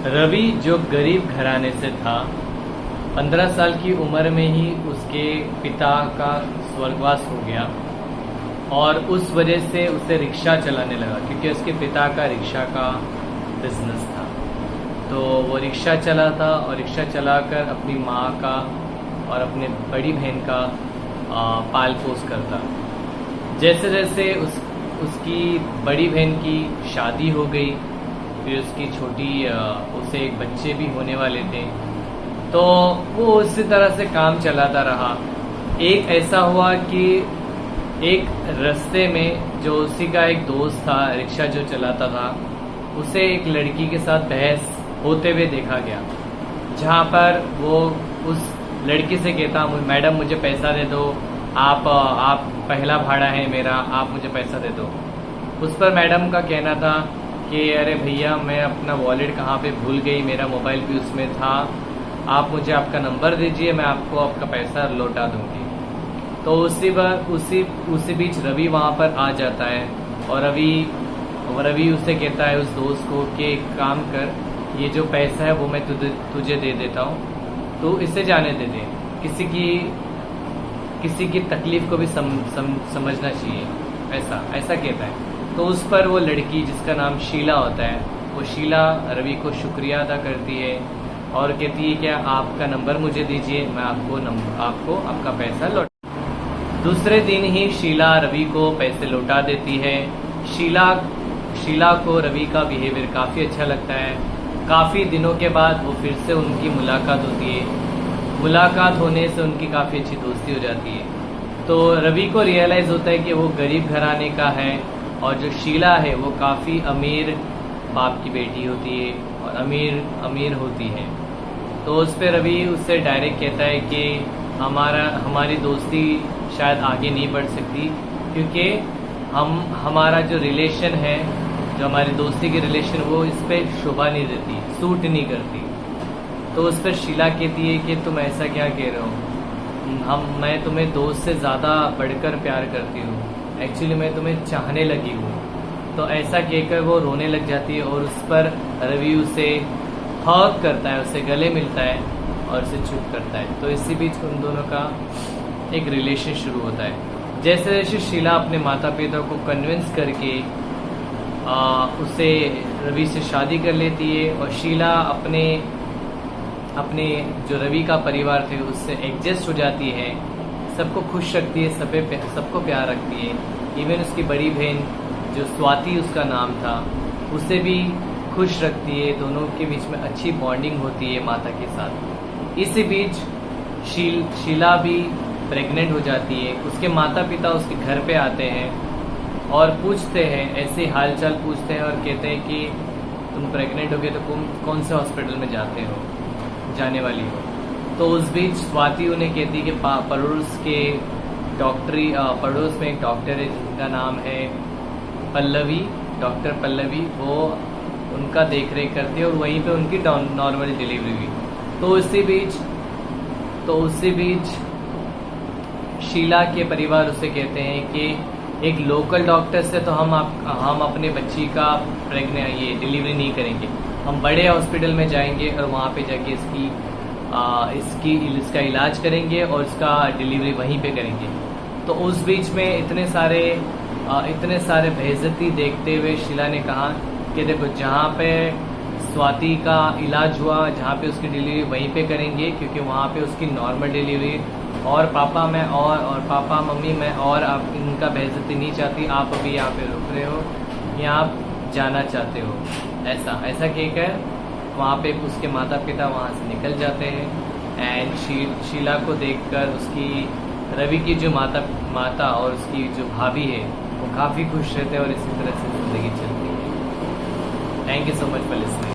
रवि जो गरीब घराने से था, 15 साल की उम्र में ही उसके पिता का स्वर्गवास हो गया और उस वजह से उसे रिक्शा चलाने लगा, क्योंकि उसके पिता का रिक्शा का बिजनेस था। तो वो रिक्शा चलाता और रिक्शा चलाकर अपनी माँ का और अपने बड़ी बहन का पाल पोस करता। जैसे जैसे उसकी बड़ी बहन की शादी हो गई, फिर उसकी छोटी उसे एक बच्चे भी होने वाले थे, तो वो उसी तरह से काम चलाता रहा। एक ऐसा हुआ कि एक रास्ते में जो उसी का एक दोस्त था, रिक्शा जो चलाता था, उसे एक लड़की के साथ बहस होते हुए देखा गया, जहाँ पर वो उस लड़की से कहता, मैडम मुझे पैसा दे दो, आप पहला भाड़ा है मेरा, आप मुझे पैसा दे दो। उस पर मैडम का कहना था कि अरे भैया, मैं अपना वॉलेट कहाँ पे भूल गई, मेरा मोबाइल भी उसमें था, आप मुझे आपका नंबर दीजिए, मैं आपको आपका पैसा लौटा दूंगी। तो उसी बीच रवि वहाँ पर आ जाता है और रवि उसे कहता है, उस दोस्त को, कि एक काम कर, ये जो पैसा है वो मैं तुझे दे देता हूँ, तो इसे जाने दे दे, किसी की तकलीफ को भी समझना चाहिए, ऐसा कहता है। तो उस पर वो लड़की, जिसका नाम शीला होता है, वो शीला रवि को शुक्रिया अदा करती है और कहती है कि आपका नंबर मुझे दीजिए, मैं आपको आपका पैसा लौटा। दूसरे दिन ही शीला रवि को पैसे लौटा देती है। शीला को रवि का बिहेवियर काफ़ी अच्छा लगता है। काफ़ी दिनों के बाद वो फिर से उनकी मुलाकात होती है। मुलाकात होने से उनकी काफ़ी अच्छी दोस्ती हो जाती है। तो रवि को रियलाइज़ होता है कि वो गरीब घराने का है और जो शीला है वो काफ़ी अमीर बाप की बेटी होती है और अमीर होती है। तो उस पर रवि उससे डायरेक्ट कहता है कि हमारी दोस्ती शायद आगे नहीं बढ़ सकती, क्योंकि हमारा जो रिलेशन है, जो हमारी दोस्ती की रिलेशन, वो इस पर शोभा नहीं देती, सूट नहीं करती। तो उस पर शीला कहती है कि तुम ऐसा क्या कह रहे हो, मैं तुम्हें दोस्त से ज़्यादा बढ़कर प्यार करती हूँ, एक्चुअली मैं तुम्हें चाहने लगी हूँ। तो ऐसा कहकर वो रोने लग जाती है और उस पर रवि उसे हग करता है, उसे गले मिलता है और उसे चुप करता है। तो इसी बीच उन दोनों का एक रिलेशन शुरू होता है। जैसे जैसे शीला अपने माता पिता को कन्विंस करके उसे रवि से शादी कर लेती है और शीला अपने जो रवि का परिवार थे उससे एडजस्ट हो जाती है, सबको खुश रखती है, सबको प्यार रखती है। इवन उसकी बड़ी बहन जो स्वाति उसका नाम था, उसे भी खुश रखती है। दोनों के बीच में अच्छी बॉन्डिंग होती है माता के साथ। इसी बीच शीला भी प्रेग्नेंट हो जाती है। उसके माता पिता उसके घर पे आते हैं और पूछते हैं, ऐसे हालचाल पूछते हैं और कहते हैं कि तुम प्रेग्नेंट हो गए तो कौन से हॉस्पिटल में जाने वाली हो। तो उस बीच स्वाति उन्हें कहती है कि पड़ोस में एक डॉक्टर है जिनका नाम है पल्लवी, डॉक्टर पल्लवी, वो उनका देख रेख करती है और वहीं पे उनकी नॉर्मल डिलीवरी हुई। तो उसी बीच शीला के परिवार उसे कहते हैं कि एक लोकल डॉक्टर से तो हम अपने बच्ची का ये डिलीवरी नहीं करेंगे, हम बड़े हॉस्पिटल में जाएंगे और वहाँ पे जाके इसका इलाज करेंगे और इसका डिलीवरी वहीं पे करेंगे। तो उस बीच में इतने सारे बेइज्जती देखते हुए शीला ने कहा कि देखो, जहाँ पे स्वाति का इलाज हुआ, जहाँ पे उसकी डिलीवरी वहीं पे करेंगे, क्योंकि वहाँ पे उसकी नॉर्मल डिलीवरी, और पापा पापा मम्मी मैं और आप इनका बेइज्जती नहीं चाहती, आप अभी यहाँ पे रुक रहे हो या आप जाना चाहते हो, ऐसा कहकर वहाँ पे उसके माता पिता वहाँ से निकल जाते हैं। एंड शीला को देखकर उसकी रवि की जो माता और उसकी जो भाभी है वो काफ़ी खुश रहते हैं और इसी तरह से ज़िंदगी चलती है। Thank you so much for listening.